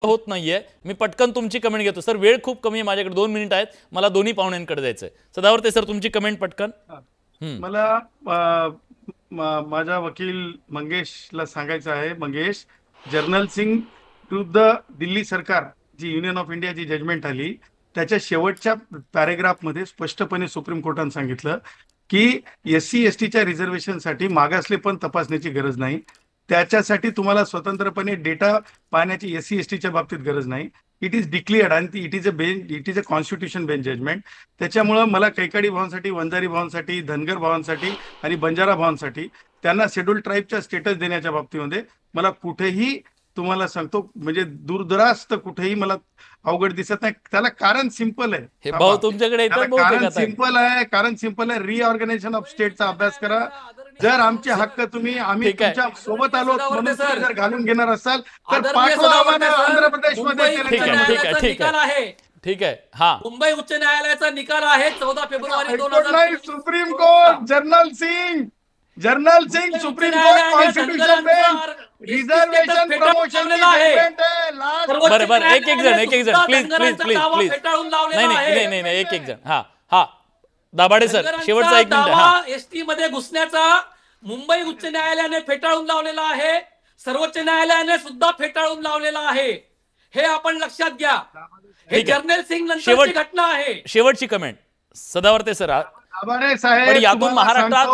होत नाहीये. मी पटकन तुमची कमेंट घेतो सर, वेळ खूप कमी आहे माझ्याकडे, 2 मिनिट आहेत, मला दोन्ही पाहुण्यांकडे जायचंय. सदावर्ते सर तुमची कमेंट पटकन. मला माझा वकील मंगेशला सांगायचं आहे. मंगेश, जर्नल सिंग टू द दिल्ली सरकार, जी युनियन ऑफ इंडिया जी जजमेंट आली त्याच्या शेवटच्या पॅरेग्राफमध्ये स्पष्टपणे सुप्रीम कोर्टाने सांगितलं की SC STच्या रिझर्वेशनसाठी मागासलेपण तपासण्याची गरज नाही. त्याच्यासाठी तुम्हाला स्वतंत्रपणे डेटा पाहण्याची SC STच्या बाबतीत गरज नाही. इट इज डिक्लेअर्ड आणि it is a constitution bench judgement. त्याच्यामुळं मला कैकाडी भावांसाठी, वंजारी भावांसाठी, धनगर भावांसाठी आणि बंजारा भावांसाठी त्यांना शेड्यूल ट्राईबच्या स्टेटस देण्याच्या बाबतीमध्ये मला कुठेही, तुम्हाला सांगतो म्हणजे दूरदराज कुठेही मला अवघड दिसत नाही. त्याला कारण सिंपल आहे. हे भाऊ तुमच्याकडे कारण सिंपल आहे. रिऑर्गनायझेशन ऑफ स्टेटचा अभ्यास करा. जर आमचे हक्क आम्ही तुमच्या सोबत आलो म्हणून जर घालून घेणार असाल तर पाठवा आम्हाला आंध्र प्रदेशमध्ये. ठीक आहे. हा, मुंबई उच्च न्यायालयाचा निकाल आहे 14 फेब्रुवारी 2000. Supreme court, Jarnail Singh supreme court constitution bench reservation promotion आहे. बरं एक जण प्लीज नाही एक जण. हा दाभाडे सर, शेवटचा 1 मिनिट. ST मध्ये घुसण्याचा मुंबई उच्च न्यायालयाने फेटाळून लावलेला आहे, सर्वोच्च न्यायालयाने सुद्धा फेटाळून लावलेला आहे. हे आपण लक्षात घ्या. हे जर्नल सिंग नंतरची घटना आहे. शेवटची कमेंट सदावर्ते सर. साहेब, यातून महाराष्ट्रात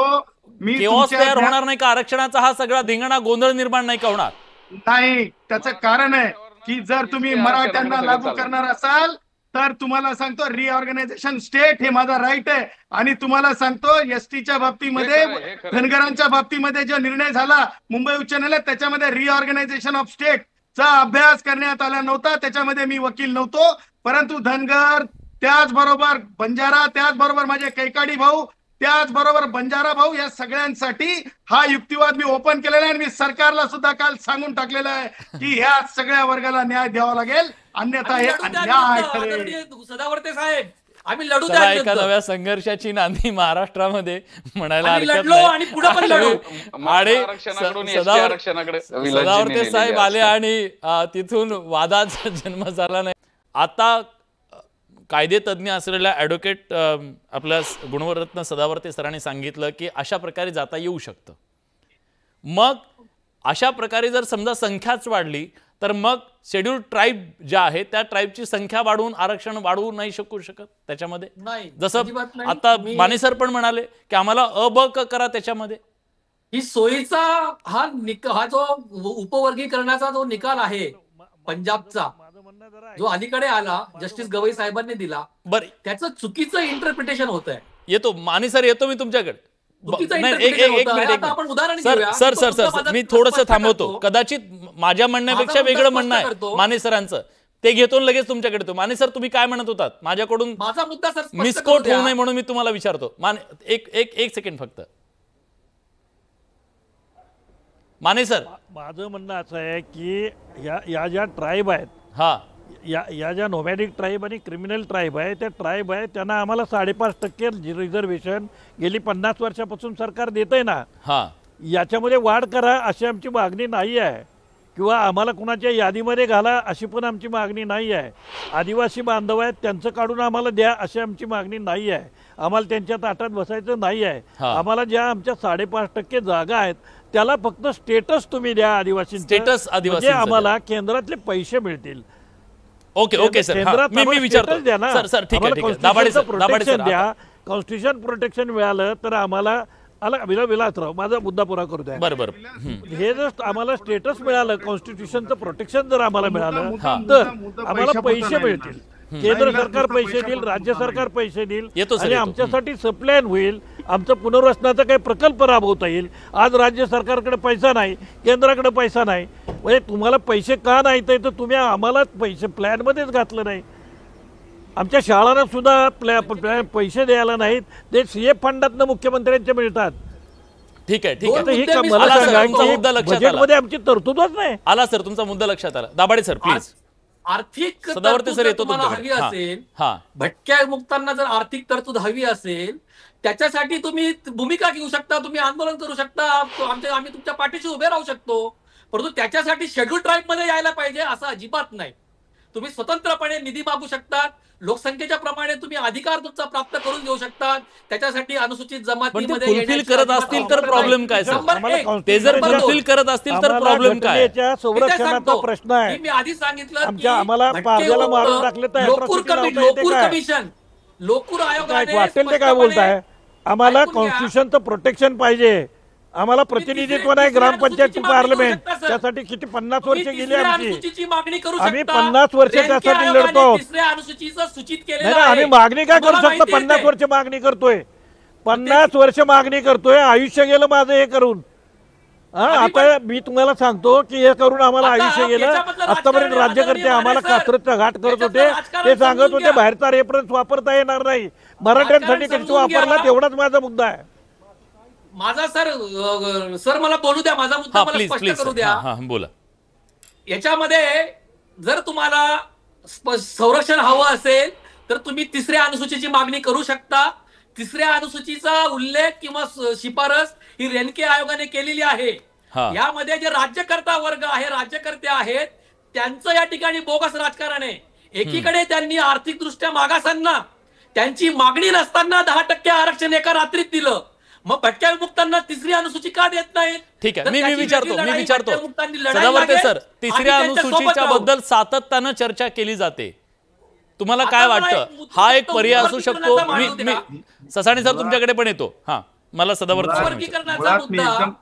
केओस तयार होणार नाही का? आरक्षणाचा हा सगळा धिंगाणा, गोंधळ निर्माण नाही का होणार? नाही, त्याचं कारण आहे की जर तुम्ही मराठ्यांना लागू करणार असाल तर तुम्हाला सांगतो रिऑर्गनायझेशन स्टेट हे माझा राईट आहे. आणि तुम्हाला सांगतो STच्या बाबतीमध्ये, धनगरांच्या बाबतीमध्ये जो निर्णय झाला मुंबई उच्च न्यायालयात, त्याच्यामध्ये रिऑर्गनायझेशन ऑफ स्टेट चा अभ्यास करण्यात आला नव्हता. त्याच्यामध्ये मी वकील नव्हतो. परंतु धनगर, त्याचबरोबर बंजारा, त्याचबरोबर माझे कैकाडी भाऊ, त्याचबरोबर बंजारा भाऊ, या सगळ्यांसाठी हा युक्तिवाद मी ओपन केलेला आहे. आणि मी सरकारला सुद्धा काल सांगून टाकलेलं आहे की ह्या सगळ्या वर्गाला न्याय द्यावा लागेल, अन्यथा हे अन्याय ठरेल. सदावर्ते साहेब, आम्ही लढू. एका नव्या संघर्षाची नांदी महाराष्ट्रामध्ये म्हणायला हरकत आणि पुढे पण लढू. सदावर्ते साहेब आले आणि तिथून वादाचा जन्म झाला नाही. आता कायदे तज्ञ असलेल्या ॲडव्होकेट आपल्या गुणवरत्न सदावर्ते सरांनी सांगितलं की अशा प्रकारे जाता येऊ शकतं. मग अशा प्रकारे जर समजा संख्याच वाढली तर मग शेड्यूल ट्राईब ज्या आहेत त्या ट्राईबची संख्या वाढवून आरक्षण वाढवू नाही शकू शकत त्याच्यामध्ये. जसं आता माने सर पण म्हणाले की आम्हाला अ-ब करा त्याच्यामध्ये. ही सोयीचा हा जो उपवर्गीकरणाचा जो निकाल आहे पंजाबचा, जो अलीकडे आला, जस्टिस गवई साहेबांनी दिला, बरं त्याचं चुकीचं इंटरप्रिटेशन होत आहे. येतो माने सर, येतो मी तुमच्याकडे. सर मी थोडंसं थांबवतो. कदाचित माझ्या म्हणण्यापेक्षा वेगळं म्हणणं आहे माने सरांचं, ते घेतो लगेच तुमच्याकडे येतो. माने सर, तुम्ही काय म्हणत होतात? माझ्याकडून माझा मुद्दा सर मिसकोट होऊ नये म्हणून मी तुम्हाला विचारतो. एक सेकंड फक्त. माने सर, माझं म्हणणं असं आहे की या ज्या ट्राईब आहेत, या ज्या नोमॅडिक ट्राईब आणि क्रिमिनल ट्राईब आहे, त्या ट्राईब आहे त्यांना आम्हाला 5.5% रिझर्वेशन गेली 50 वर्षापासून सरकार देतंय ना. याच्यामध्ये वाढ करा अशी आमची मागणी नाही आहे, किंवा आम्हाला कुणाच्या यादीमध्ये घाला अशी पण आमची मागणी नाही आहे. आदिवासी बांधव आहेत त्यांचं काढून आम्हाला द्या अशी आमची मागणी नाही आहे. आम्हाला त्यांच्या ताटात बसायचं नाही आहे. आम्हाला ज्या आमच्या 5.5% जागा आहेत त्याला फक्त स्टेटस तुम्ही द्या आदिवासी स्टेटस. म्हणजे आम्हाला केंद्रातले पैसे मिळतील. ओके सर, मी विचारतो. सर ठीक आहे. कॉन्स्टिट्यूशन प्रोटेक्शन मिळालं तर आम्हाला विलासराव माझा मुद्दा पुरा करू द्या. बरोबर. हे जर आम्हाला स्टेटस मिळालं, कॉन्स्टिट्यूशनचं प्रोटेक्शन जर आम्हाला मिळालं तर आम्हाला पैसे मिळतील. केंद्र सरकार पैसे देईल, राज्य सरकार पैसे देईल आणि आमच्यासाठी सप्लायन होईल. आमचं पुनर्वसनाचा काही प्रकल्प राबवता येईल. आज राज्य सरकारकडे पैसा नाही, केंद्राकडे पैसा नाही. म्हणजे तुम्हाला पैसे का नाही तर तुम्ही आम्हाला पैसे प्लॅनमध्येच घातलं नाही. आमच्या शाळांना सुद्धा पैसे द्यायला नाहीत, ते CF फंडातनं मुख्यमंत्र्यांचे मिळतात. ठीक आहे. ही मला सांगा, बजेटमध्ये आमची तरतूदच नाही. आला सर, तुमचा मुद्दा लक्षात आला. Dabhade sir please. आर्थिक सदावर्ते सर येतो हवी असेल, भटक्या मुक्तांना जर आर्थिक तरतूद हवी असेल, त्याच्यासाठी तुम्ही भूमिका घेऊ शकता, तुम्ही आंदोलन करू शकता, आम्ही तुमच्या पाठीशी उभे राहू शकतो. परंतु त्याच्यासाठी शेड्यूल ट्राईब मध्ये यायला पाहिजे असं अजिबात नाही. तुम्ही स्वतंत्रपणे निधी मागू शकता, लोकसंख्येच्या प्रमाणे तुम्ही अधिकार तुमचा प्राप्त करून घेऊ शकता. त्याच्यासाठी अनुसूचित जमातीमध्ये फुलफिल करत असतील तर प्रॉब्लेम काय सर? ते जर फुलफिल करत असतील तर प्रॉब्लेम काय? संरक्षणाचा प्रश्न आहे. मी आधी सांगितलं आम्हाला पारद्याला मारून टाकले तर लोकूर कमिशन, लोकूर आयोगाने वाटेल ते काय बोलताय? आम्हाला कॉन्स्टिट्यूशनचं प्रोटेक्शन पाहिजे. आम्हाला प्रतिनिधित्व नाही ग्रामपंचायत टू पार्लमेंट. त्यासाठी किती 50 वर्ष गेली आमची. आम्ही 50 वर्ष त्यासाठी लढतो. आम्ही मागणी काय करू शकतो? 50 वर्ष मागणी करतोय, 50 वर्ष मागणी करतोय. आयुष्य गेलं माझं हे करून. आता मी तुम्हाला सांगतो की हे करून आम्हाला आयुष्य गेलं. आतापर्यंत राज्यकर्ते आम्हाला कात्रजचा घाट करत होते. ते सांगत होते बाहेरचा रेफरन्स वापरता येणार नाही, मराठ्यांसाठी कसं वापरला, तेवढाच माझा मुद्दा आहे. माझा सर मला बोलू द्या, माझा मुद्दा मला स्पष्ट करू द्या. बोला. याच्यामध्ये जर तुम्हाला संरक्षण हवं असेल तर तुम्ही 3ऱ्या अनुसूचीची मागणी करू शकता. 3ऱ्या अनुसूचीचा उल्लेख किंवा शिफारस ही रेणके आयोगाने केलेली आहे. यामध्ये जे राज्यकर्ता वर्ग आहे, राज्यकर्ते आहेत, त्यांचं या ठिकाणी बोगस राजकारण आहे. एकीकडे त्यांनी आर्थिकदृष्ट्या मागासांना त्यांची मागणी नसताना 10% आरक्षण एका रात्रीत दिलं. मग भटक्या विमुक्तांना 3री अनुसूची का देत नाही? ठीक आहे, मी विचारतो सदावर्ते सर, 3ऱ्या अनुसूचीच्या बद्दल सातत्यानं चर्चा केली जाते. तुम्हाला काय वाटतं हा एक पर्याय असू शकतो? मी ससाणे सर तुमच्याकडे पण येतो. मला सदावर्ते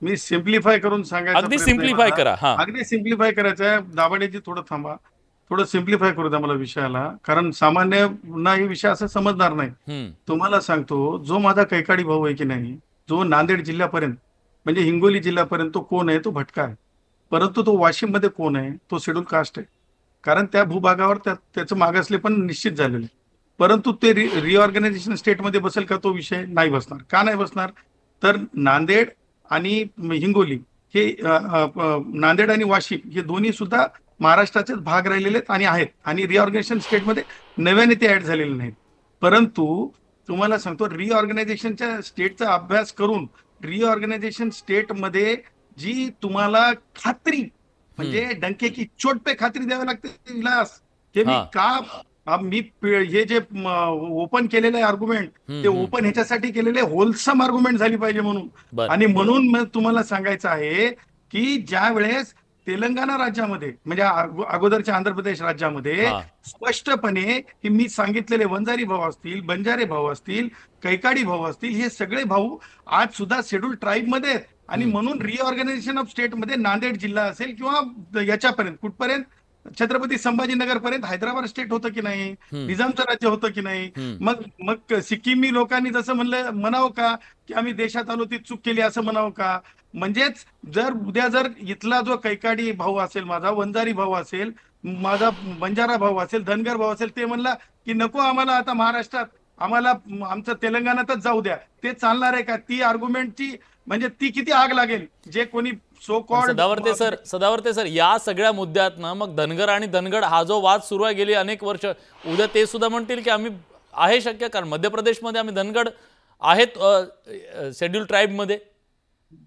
मी सिम्प्लिफाय करून सांगायचं, अगदी सिम्प्लिफाय करा. अगदी सिम्प्लिफाय करायचं आहे. दाभाडेजी थोडं थांबा, थोडं सिम्प्लिफाय करू द्या मला विषयाला, कारण सामान्यांना ही विषय असं समजणार नाही. तुम्हाला सांगतो, जो माझा कैकाडी भाऊ आहे की नाही, जो नांदेड जिल्ह्यापर्यंत म्हणजे हिंगोली जिल्ह्यापर्यंत तो कोण आहे? तो भटका आहे. परंतु तो वाशिम मध्ये कोण आहे? तो शेड्यूल कास्ट आहे. कारण त्या भूभागावर त्याचं मागासले पण निश्चित झालेले. परंतु ते रिऑर्गनायझेशन स्टेटमध्ये बसेल का? तो विषय नाही बसणार. का नाही बसणार? तर नांदेड आणि हिंगोली हे नांदेड आणि वाशिम हे दोन्ही सुद्धा महाराष्ट्राचेच भाग राहिलेले आणि आहेत, आणि रिऑर्गनायझेशन स्टेटमध्ये नव्याने ते ऍड झालेले नाहीत. परंतु तुम्हाला सांगतो, रिऑर्गनायझेशनच्या स्टेटचा अभ्यास करून रिऑर्गनायझेशन स्टेटमध्ये जी तुम्हाला खात्री म्हणजे डंके की चोट पे खात्री द्यावी लागते विलास, हे मी हे जे ओपन केलेलं आहे आर्ग्युमेंट, ते ओपन ह्याच्यासाठी केलेले होलसम आर्ग्युमेंट झाली पाहिजे म्हणून. आणि म्हणून तुम्हाला सांगायचं आहे की ज्या वेळेस तेलंगणा राज्यामध्ये म्हणजे अगोदरच्या आंध्र प्रदेश राज्यामध्ये स्पष्टपणे हे मी सांगितलेले वंजारी भाऊ असतील, बंजारे भाऊ असतील, कैकाडी भाऊ असतील, हे सगळे भाऊ आज सुद्धा शेड्यूल ट्राईब मध्ये आहेत. आणि म्हणून रिऑर्गनायझेशन ऑफ स्टेट मध्ये नांदेड जिल्हा असेल किंवा याच्यापर्यंत कुठपर्यंत छत्रपती संभाजीनगर पर्यंत हैदराबाद स्टेट होतं की नाही, निजामचं राज्य होतं की नाही. मग सिक्कीमी लोकांनी जसं म्हणावं का की आम्ही देशात आलो ती चूक केली असं म्हणावं का? म्हणजेच जर उद्या जर इथला जो कैकाडी भाऊ असेल, माझा वंजारी भाऊ असेल, माझा बंजारा भाऊ असेल, धनगर भाऊ असेल, ते म्हणला की नको आम्हाला आता महाराष्ट्रात, आम्हाला आमचं तेलंगणातच जाऊ द्या, ते चालणार आहे का? ती आर्ग्युमेंटची म्हणजे ती किती आग लागेल जे कोणी सो कॉल्ड. सदावर्ते सर या सगळ्या मुद्द्यात ना मग धनगर आणि धनगड हा जो वाद सुरू आहे गेली अनेक वर्ष, उद्या ते सुद्धा म्हणतील की आम्ही आहे शक्य, कारण मध्य प्रदेशमध्ये आम्ही धनगड आहेत शेड्यूल ट्राईब मध्ये.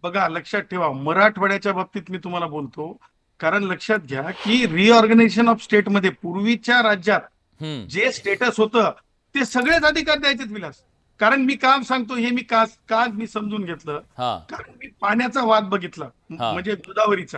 बघा, लक्षात ठेवा, मराठवाड्याच्या बाबतीत मी तुम्हाला बोलतो, कारण लक्षात घ्या की रिऑर्गनायझेशन ऑफ स्टेट मध्ये पूर्वीच्या राज्यात जे स्टेटस होतं ते सगळेच अधिकार द्यायचे विलास. कारण मी काम सांगतो हे मी का मी समजून घेतलं, कारण मी पाण्याचा वाद बघितला म्हणजे गोदावरीचा.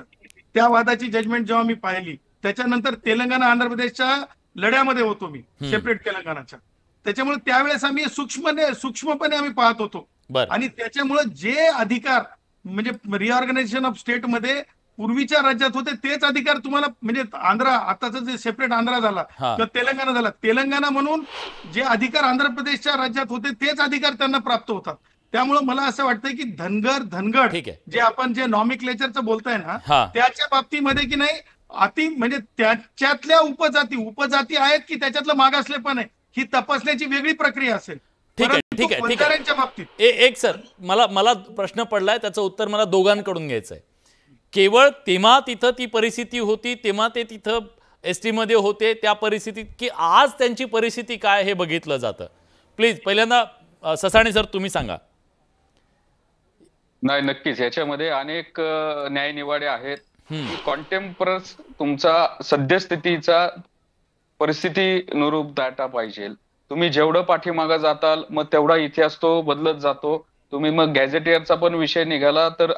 त्या वादाची जजमेंट जेव्हा मी पाहिली, त्याच्यानंतर तेलंगणा आंध्र प्रदेशच्या लढ्यामध्ये होतो मी, सेपरेट तेलंगणाच्या. त्याच्यामुळे त्यावेळेस आम्ही सूक्ष्मपणे आम्ही पाहत होतो. आणि त्याच्यामुळे जे अधिकार म्हणजे रिऑर्गनायझेशन ऑफ स्टेट मध्ये पूर्वीच्या राज्यात होते तेच अधिकार तुम्हाला म्हणजे आंध्रा आताचा जे सेपरेट आंध्रा झाला किंवा तेलंगणा झाला, तेलंगणा म्हणून जे अधिकार आंध्र प्रदेशच्या राज्यात होते तेच अधिकार त्यांना प्राप्त होतात. त्यामुळे मला असं वाटतंय की धनगड जे आपण जे नॉमिक्लेचरचं बोलताय ना, त्याच्या बाबतीमध्ये की नाही अति म्हणजे त्याच्यातल्या उपजाती आहेत की त्याच्यातलं मागासले पण आहे, ही तपासण्याची वेगळी प्रक्रिया असेल. ठीक आहे. एक सर मला प्रश्न पडलाय, त्याचं उत्तर मला दोघांकडून घ्यायचं आहे. केवळ तेव्हा तिथं ती परिस्थिती होती, तेव्हा ते तिथं एसटी मध्ये होते त्या परिस्थितीत, की आज त्यांची परिस्थिती काय हे बघितलं जातं? प्लीज पहिल्यांदा ससाणे सर तुम्ही सांगा. नाही, नक्कीच याच्यामध्ये अनेक न्यायनिवाडे आहेत. कॉन्टेम्परस तुमचा सद्यस्थितीचा परिस्थितीनुरूप डाटा पाहिजे. तुम्ही जेवढं पाठीमागं जाताल मग तेवढा इतिहास तो बदलत जातो. तुम्ही मग गॅझेटियरचा पण विषय निघाला तर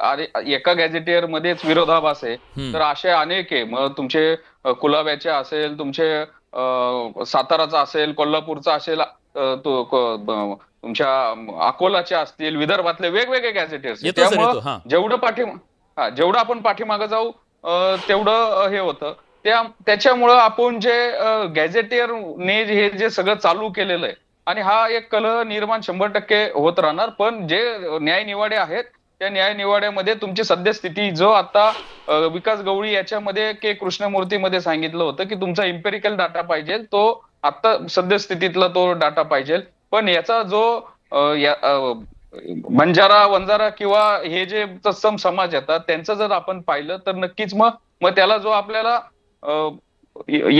एका गॅझेटियर मध्येच विरोधाभास आहे, तर असे अनेक आहे. मग तुमचे कुलाब्याचे असेल, तुमचे साताराचा असेल, कोल्हापूरचा असेल, तुमच्या अकोलाचे असतील, विदर्भातले वेगवेगळे गॅझेटियर्स. त्यामुळं जेवढं आपण पाठीमागं जाऊ तेवढं हे होतं. त्याच्यामुळं आपण जे गॅझेटियरने हे जे सगळं चालू केलेलं आहे आणि हा एक कलह निर्माण 100% होत राहणार. पण जे न्यायनिवाडे आहेत त्या न्यायनिवाड्यामध्ये तुमची सद्यस्थिती, जो आता विकास गवळी याच्यामध्ये के कृष्णमूर्तीमध्ये सांगितलं होतं की तुमचा इम्पेरिकल डाटा पाहिजे, तो आता सद्यस्थितीतला तो डाटा पाहिजे. पण याचा जो बंजारा वंजारा किंवा हे जे तत्सम समाज येतात त्यांचं जर आपण पाहिलं तर नक्कीच मग त्याला जो आपल्याला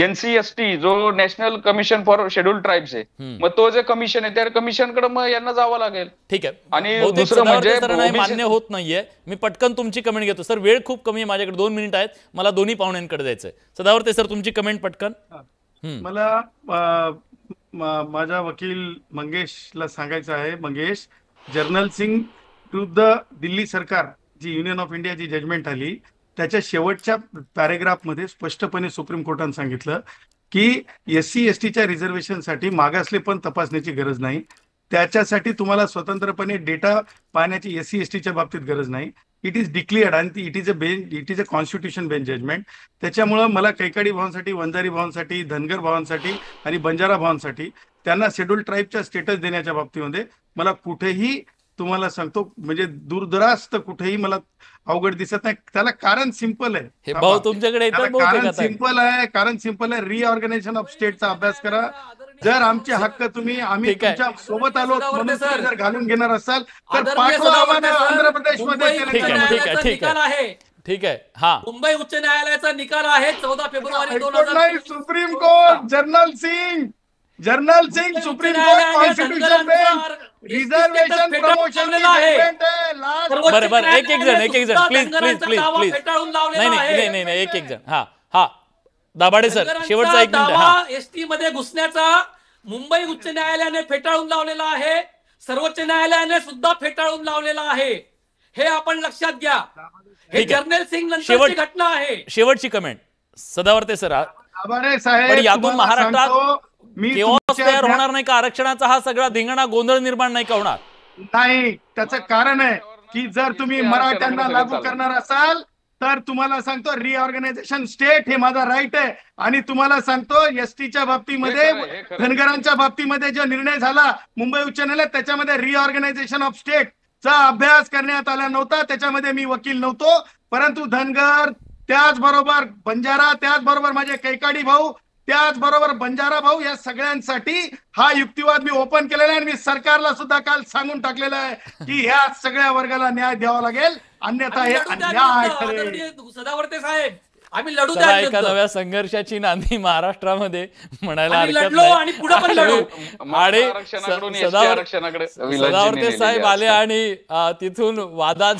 NCST जो national commission for scheduled tribes आहे, मग तो जे कमिशन आहे त्या कमिशनकडे मग यांना जावं लागेल. ठीक आहे. आणि दुसरं म्हणजे मान्य होत नाहीये. मी पटकन तुमची कमेंट घेतो सर, वेळ खूप कमी आहे माझ्याकडे, 2 मिनिट आहेत, मला दोन्ही पाहुण्यांकडे जायचंय. सदावर्ते सर, तुमची कमेंट पटकन. मला माझ्या वकील मंगेशला सांगायचं आहे, मंगेश, जर्नल सिंग टू द दिल्ली सरकार जी युनियन ऑफ इंडिया जी जजमेंट आली त्याच्या शेवटच्या पॅरेग्राफमध्ये स्पष्टपणे सुप्रीम कोर्टाने सांगितलं की SC STच्या रिझर्वेशनसाठी मागासलेपण तपासण्याची गरज नाही. त्याच्यासाठी तुम्हाला स्वतंत्रपणे डेटा पाहण्याची SC STच्या बाबतीत गरज नाही. इट इज डिक्लेअर्ड आणि it is a constitution bench judgement. त्याच्यामुळं मला कैकाडी भावांसाठी, वंजारी भावांसाठी, धनगर भावांसाठी आणि बंजारा भावांसाठी त्यांना शेड्यूल ट्राईबच्या स्टेटस देण्याच्या बाबतीमध्ये मला कुठेही, तुम्हाला सांगतो म्हणजे दूरदराज कुठेही मला अवघड दिसत नाही. त्याला कारण सिंपल आहे. तुमच्याकडे कारण सिंपल आहे. रिऑर्गनायझेशन ऑफ स्टेटचा अभ्यास करा. जर आमचे हक्क आम्ही तुमच्या सोबत आलो म्हणून जर घालून घेणार असाल तर पाठवा आंध्र प्रदेशमध्ये. ठीक आहे. हा, मुंबई उच्च न्यायालयाचा निकाल आहे 14 फेब्रुवारी 2000. Supreme court, Jarnail Singh supreme court constitution bench reservation promotion बरोबर. एक जण प्लीज. नाही, एक जण. हा दाभाडे सर, शेवटचा 1 मिनिट. ST मध्ये घुसण्याचा मुंबई उच्च न्यायालयाने फेटाळून लावलेला आहे, सर्वोच्च न्यायालयाने सुद्धा फेटाळून लावलेला आहे, हे आपण लक्षात घ्या. हे जर्नल सिंग नंतरची घटना आहे. शेवटची कमेंट सदावर्ते सर. साहेब, यातून महाराष्ट्रात केओस तयार होणार नाही का? आरक्षणाचा हा सगळा धिंगाणा, गोंधळ निर्माण नाही का होणार? नाही, त्याचं कारण आहे की जर तुम्ही मराठ्यांना लागू करणार असाल तर तुम्हाला सांगतो रिऑर्गनायझेशन स्टेट हे माझा राईट आहे. आणि तुम्हाला सांगतो STच्या बाबतीमध्ये, धनगरांच्या बाबतीमध्ये जो निर्णय झाला मुंबई उच्च न्यायालयात त्याच्यामध्ये रिऑर्गनायझेशन ऑफ स्टेटचा अभ्यास करण्यात आला नव्हता. त्याच्यामध्ये मी वकील नव्हतो. परंतु धनगर, त्याचबरोबर बंजारा, त्याचबरोबर माझे कैकाडी भाऊ, त्याचबरोबर बंजारा भाऊ, या सगळ्यांसाठी हा युक्तिवाद मी ओपन केलेला आहे. आणि मी सरकारला सुद्धा काल सांगून टाकलेलं आहे की ह्या सगळ्या वर्गाला न्याय द्यावा लागेल, अन्यथा हे अन्याय ठरेल. सदावर्ते साहेब, आम्ही लढू. एका नव्या संघर्षाची नांदी महाराष्ट्रामध्ये म्हणायला हरकत आणि पुढे पण लढू. आणि सदावर्ते साहेब आले आणि तिथून वादात